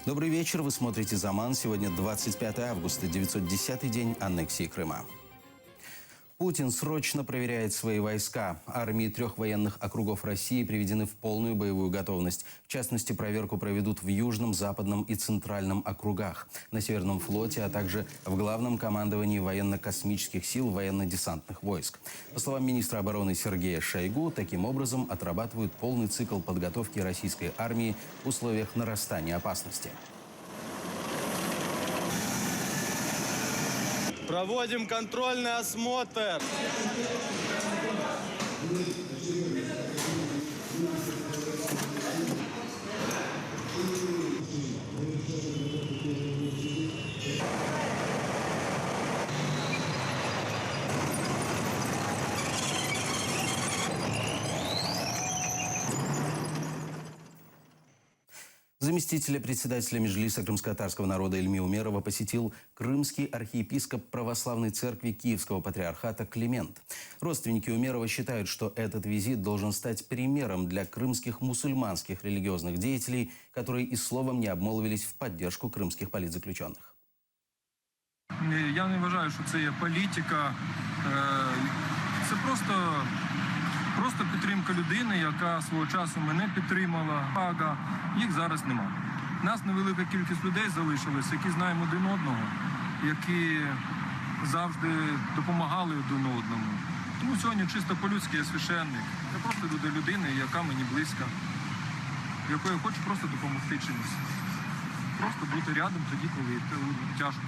Добрый вечер, вы смотрите «Заман». Сегодня 25 августа, 910-й день аннексии Крыма. Путин срочно проверяет свои войска. Армии 3 военных округов России приведены в полную боевую готовность. В частности, проверку проведут в Южном, Западном и Центральном округах, на Северном флоте, а также в Главном командовании военно-космических сил военно-десантных войск. По словам министра обороны Сергея Шойгу, таким образом отрабатывают полный цикл подготовки российской армии в условиях нарастания опасности. Проводим контрольный осмотр. Заместителя председателя Меджлиса крымско-татарского народа Ильми Умерова посетил крымский архиепископ православной церкви Киевского патриархата Климент. Родственники Умерова считают, что этот визит должен стать примером для крымских мусульманских религиозных деятелей, которые и словом не обмолвились в поддержку крымских политзаключенных. Я не вважаю, що це є політика. Це просто підтримка людини, яка свого часу мене підтримала. Ага, їх зараз нема. Нас невелика кількість людей залишилось, які знаємо один одного, які завжди допомагали один одному. Тому сьогодні чисто по-людськи я священник. Я просто людина, яка мені близька, якої я хочу просто допомогти чимось. Просто бути рядом тоді, коли тяжко.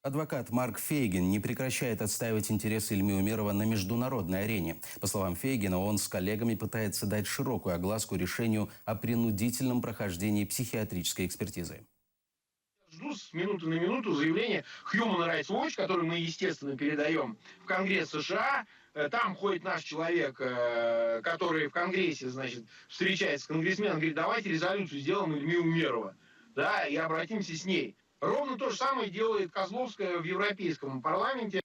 Адвокат Марк Фейгин не прекращает отстаивать интересы Ильми Умерова на международной арене. По словам Фейгина, он с коллегами пытается дать широкую огласку решению о принудительном прохождении психиатрической экспертизы. Жду с минуты на минуту заявление Human Rights Watch, которое мы, естественно, передаем в Конгресс США. Там ходит наш человек, который в Конгрессе, значит, встречается с конгрессменом, говорит, давайте резолюцию сделаем Ильми Умерова, да, и обратимся с ней. Ровно то же самое делает Козловская в Европейском парламенте.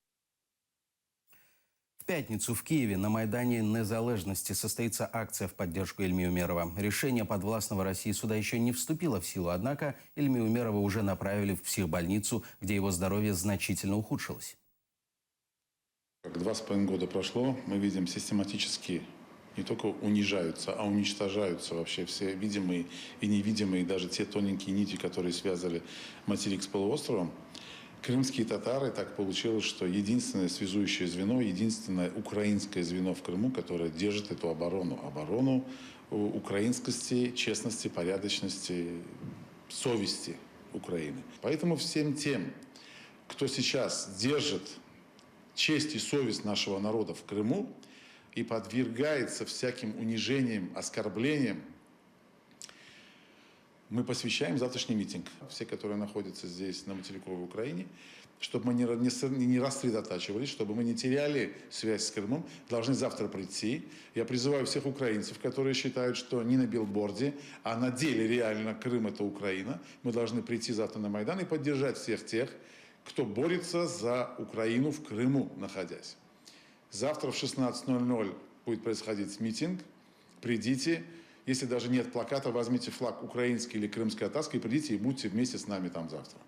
В пятницу в Киеве на Майдане Незалежности состоится акция в поддержку Ильми Умерова. Решение подвластного России суда еще не вступило в силу, однако Ильми Умерова уже направили в психбольницу, где его здоровье значительно ухудшилось. 2,5 года прошло, мы видим систематически не только унижаются, а уничтожаются вообще все видимые и невидимые, даже те тоненькие нити, которые связывали материк с полуостровом. Крымские татары, так получилось, что единственное связующее звено, единственное украинское звено в Крыму, которое держит эту оборону. Оборону украинскости, честности, порядочности, совести Украины. Поэтому всем тем, кто сейчас держит честь и совесть нашего народа в Крыму, и подвергается всяким унижениям, оскорблениям, мы посвящаем завтрашний митинг. Все, которые находятся здесь, на материковой Украине, чтобы мы не рассредотачивались, чтобы мы не теряли связь с Крымом, должны завтра прийти. Я призываю всех украинцев, которые считают, что не на билборде, а на деле реально Крым – это Украина. Мы должны прийти завтра на Майдан и поддержать всех тех, кто борется за Украину в Крыму, находясь. Завтра в 16:00 будет происходить митинг. Придите. Если даже нет плаката, возьмите флаг украинский или крымско-татарский, придите и будьте вместе с нами там завтра.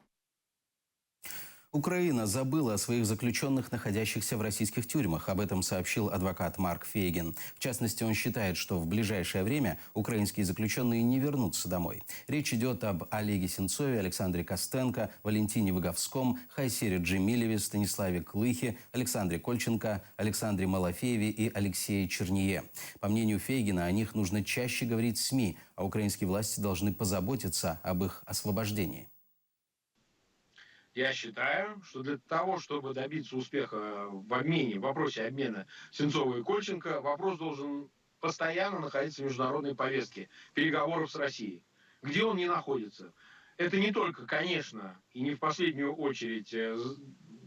Украина забыла о своих заключенных, находящихся в российских тюрьмах. Об этом сообщил адвокат Марк Фейгин. В частности, он считает, что в ближайшее время украинские заключенные не вернутся домой. Речь идет об Олеге Сенцове, Александре Костенко, Валентине Выговском, Хайсере Джемилеве, Станиславе Клыхе, Александре Кольченко, Александре Малафееве и Алексее Черние. По мнению Фейгина, о них нужно чаще говорить в СМИ, а украинские власти должны позаботиться об их освобождении. Я считаю, что для того, чтобы добиться успеха в обмене, в вопросе обмена Сенцова и Кольченко, вопрос должен постоянно находиться в международной повестке переговоров с Россией. Где он не находится? Это не только, конечно, и не в последнюю очередь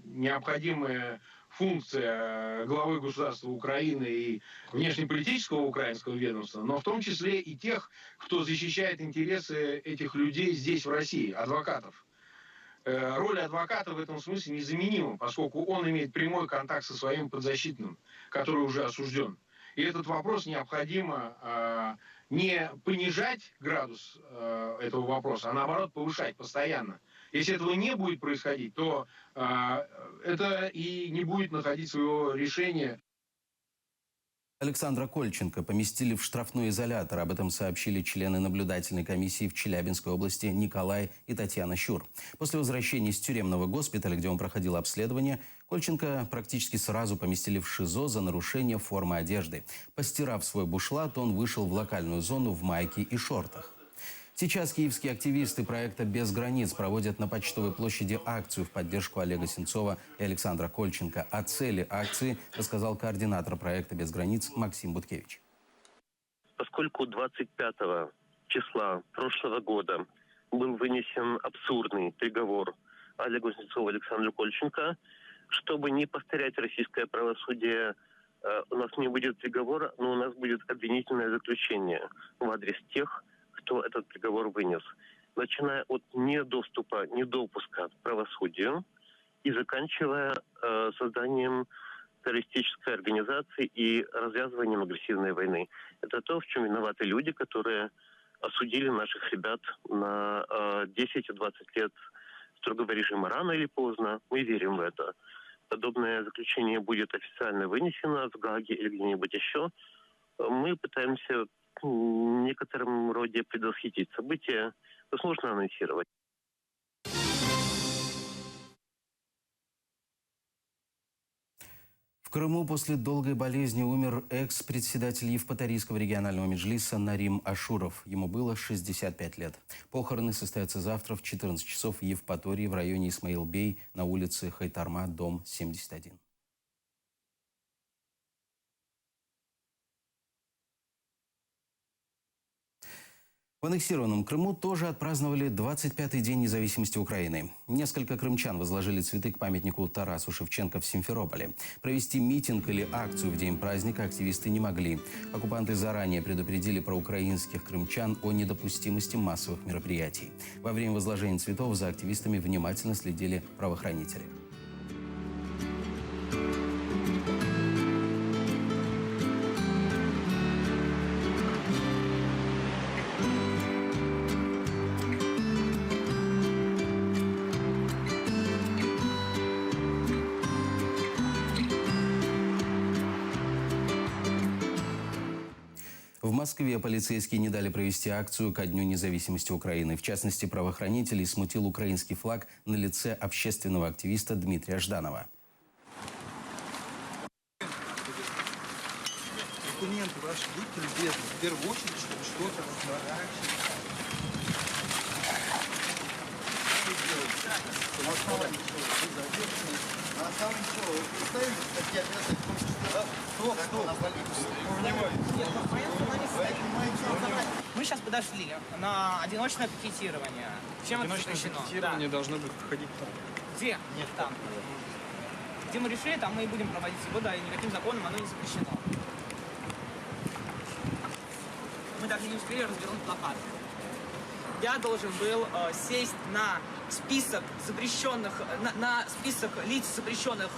необходимая функция главы государства Украины и внешнеполитического украинского ведомства, но в том числе и тех, кто защищает интересы этих людей здесь, в России, адвокатов. Роль адвоката в этом смысле незаменима, поскольку он имеет прямой контакт со своим подзащитным, который уже осужден. И этот вопрос необходимо не понижать градус этого вопроса, а наоборот повышать постоянно. Если этого не будет происходить, то это и не будет находить своего решения. Александра Кольченко поместили в штрафной изолятор. Об этом сообщили члены наблюдательной комиссии в Челябинской области Николай и Татьяна Щур. После возвращения из тюремного госпиталя, где он проходил обследование, Кольченко практически сразу поместили в ШИЗО за нарушение формы одежды. Постирав свой бушлат, он вышел в локальную зону в майке и шортах. Сейчас киевские активисты проекта «Без границ» проводят на Почтовой площади акцию в поддержку Олега Сенцова и Александра Кольченко. О цели акции рассказал координатор проекта «Без границ» Максим Буткевич. Поскольку 25 числа прошлого года был вынесен абсурдный приговор Олегу Сенцову и Александру Кольченко, чтобы не повторять российское правосудие, у нас не будет приговора, но у нас будет обвинительное заключение в адрес тех, кто этот приговор вынес, начиная от недопуска к правосудию и заканчивая созданием террористической организации и развязыванием агрессивной войны. Это то, в чем виноваты люди, которые осудили наших ребят на 10 и 20 лет строгого режима. Рано или поздно, мы верим в это. Подобное заключение будет официально вынесено в Гааге или где-нибудь еще. Мы пытаемся в некотором роде предвосхитить события, это сложно анонсировать. В Крыму после долгой болезни умер экс-председатель Евпаторийского регионального меджлиса Нарим Ашуров. Ему было 65 лет. Похороны состоятся завтра в 14 часов в Евпатории в районе Исмаил-Бей на улице Хайтарма, дом 71. В аннексированном Крыму тоже отпраздновали 25-й день независимости Украины. Несколько крымчан возложили цветы к памятнику Тарасу Шевченко в Симферополе. Провести митинг или акцию в день праздника активисты не могли. Оккупанты заранее предупредили проукраинских крымчан о недопустимости массовых мероприятий. Во время возложения цветов за активистами внимательно следили правоохранители. В Москве полицейские не дали провести акцию ко Дню независимости Украины. В частности, правоохранителей смутил украинский флаг на лице общественного активиста Дмитрия Жданова. Документы ваши, будьте любезны, в первую очередь, чтобы что-то разворачивать. На самом деле, вы представили, статья 5 Мы сейчас подошли на одиночное пикетирование. Чем это запрещено? Пикетирование должно быть проходить там. Где? Нет, там. Где мы решили, там мы и будем проводить его, да, и никаким законом оно не запрещено. Мы даже не успели развернуть плакат. Я должен был сесть на список запрещенных, на список лиц, запрещенных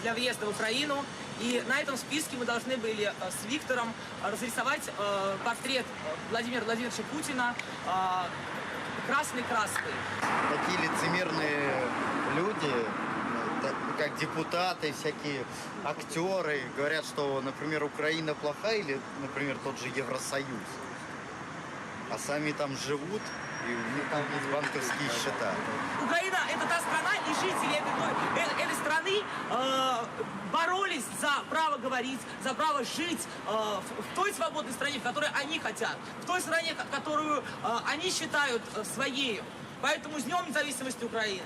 для въезда в Украину. И на этом списке мы должны были с Виктором разрисовать портрет Владимира Владимировича Путина красной краской. Такие лицемерные люди, как депутаты, всякие актеры, говорят, что, например, Украина плохая или, например, тот же Евросоюз. А сами там живут, и у них там есть банковские счета. Украина – это та страна, и жители этой страны боролись за право говорить, за право жить в той свободной стране, в которой они хотят, в той стране, которую они считают своей. Поэтому с Днем независимости Украины.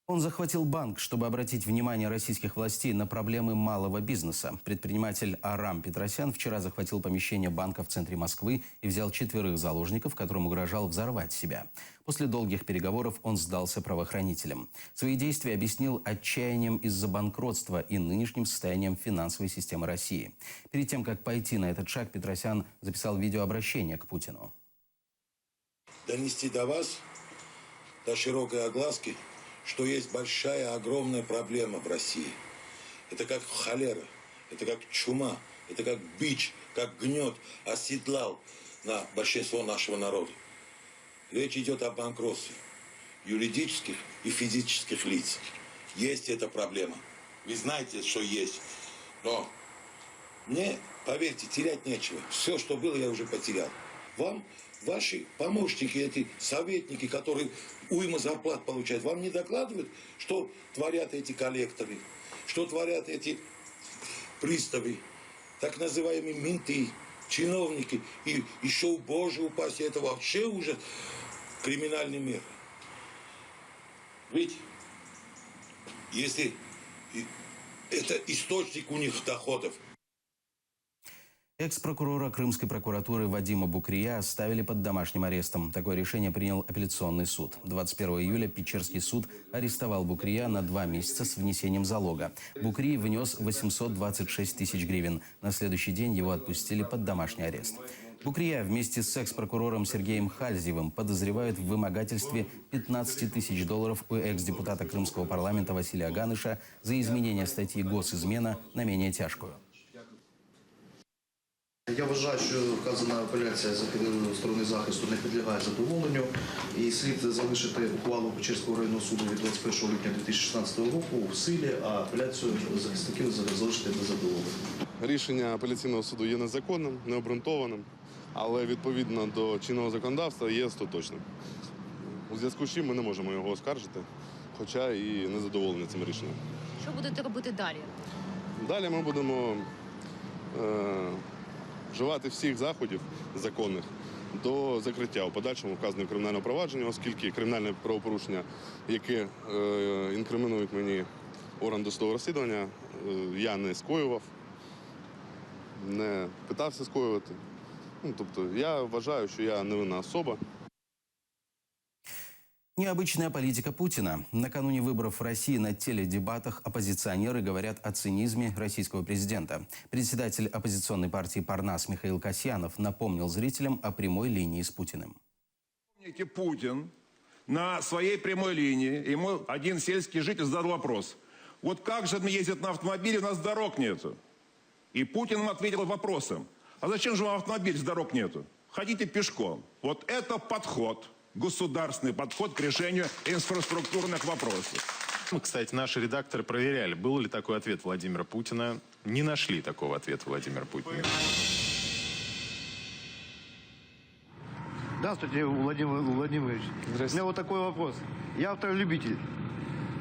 Он захватил банк, чтобы обратить внимание российских властей на проблемы малого бизнеса. Предприниматель Арам Петросян вчера захватил помещение банка в центре Москвы и взял 4 заложников, которым угрожал взорвать себя. После долгих переговоров он сдался правоохранителям. Свои действия объяснил отчаянием из-за банкротства и нынешним состоянием финансовой системы России. Перед тем, как пойти на этот шаг, Петросян записал видеообращение к Путину. Донести до вас, до широкой огласки, что есть большая, огромная проблема в России. Это как холера, это как чума, это как бич как гнет оседлал на большинство нашего народа. Речь идет о банкротстве юридических и физических лиц. Есть эта проблема. Вы знаете, что есть. Но мне, поверьте, терять нечего. Все, что было, я уже потерял. Вам ваши помощники, эти советники, которые уйма зарплат получают, вам не докладывают, что творят эти коллекторы, что творят эти приставы, так называемые менты, чиновники. И еще, боже упаси, это вообще уже криминальный мир. Ведь если это источник у них доходов. Экс-прокурора Крымской прокуратуры Вадима Букрия оставили под домашним арестом. Такое решение принял апелляционный суд. 21 июля Печерский суд арестовал Букрия на 2 месяца с внесением залога. Букрий внес 826 тысяч гривен. На следующий день его отпустили под домашний арест. Букрия вместе с экс-прокурором Сергеем Хальзевым подозревают в вымогательстве 15 тысяч долларов у экс-депутата Крымского парламента Василия Ганыша за изменение статьи «Госизмена» на менее тяжкую. Я вважаю, що вказана апеляція з сторони захисту не підлягає задоволенню і слід залишити ухвалу Печерського районного суду від 21 липня 2016 року в силі, а апеляцію захисників залишити без задоволення. Рішення апеляційного суду є незаконним, необґрунтованим, але відповідно до чинного законодавства є остаточним. У зв'язку з чим ми не можемо його оскаржити, хоча і не задоволені цим рішенням. Що будете робити далі? Далі ми будемо вживати всіх заходів законних до закриття у подальшому вказаного кримінального провадження, оскільки кримінальне правопорушення, яке інкримінують мені орган досудового розслідування, я не скоював, не питався скоювати. Тобто я вважаю, що я невинна особа. Необычная политика Путина. Накануне выборов в России на теледебатах оппозиционеры говорят о цинизме российского президента. Председатель оппозиционной партии «Парнас» Михаил Касьянов напомнил зрителям о прямой линии с Путиным. Помните, Путин на своей прямой линии, ему один сельский житель задал вопрос. Вот как же ездят на автомобиле, у нас дорог нету. И Путин ему ответил вопросом. А зачем же вам автомобиль, если дорог нету? Ходите пешком. Вот это подход. Государственный подход к решению инфраструктурных вопросов. Кстати, наши редакторы проверяли, был ли такой ответ Владимира Путина. Не нашли такого ответа Владимира Путина. Здравствуйте, Владимир Владимирович. У меня вот такой вопрос. Я автолюбитель.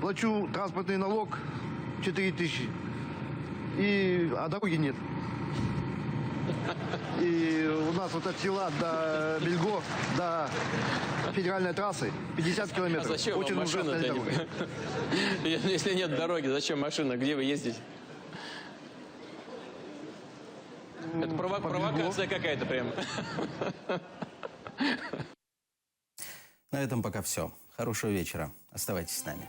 Плачу транспортный налог 4000, а дороги нет. И у нас вот от села до Бельго, до федеральной трассы 50 километров. А зачем очень вам машина, если нет дороги, зачем машина? Где вы ездите? Это провокация какая-то прямо. На этом пока все. Хорошего вечера. Оставайтесь с нами.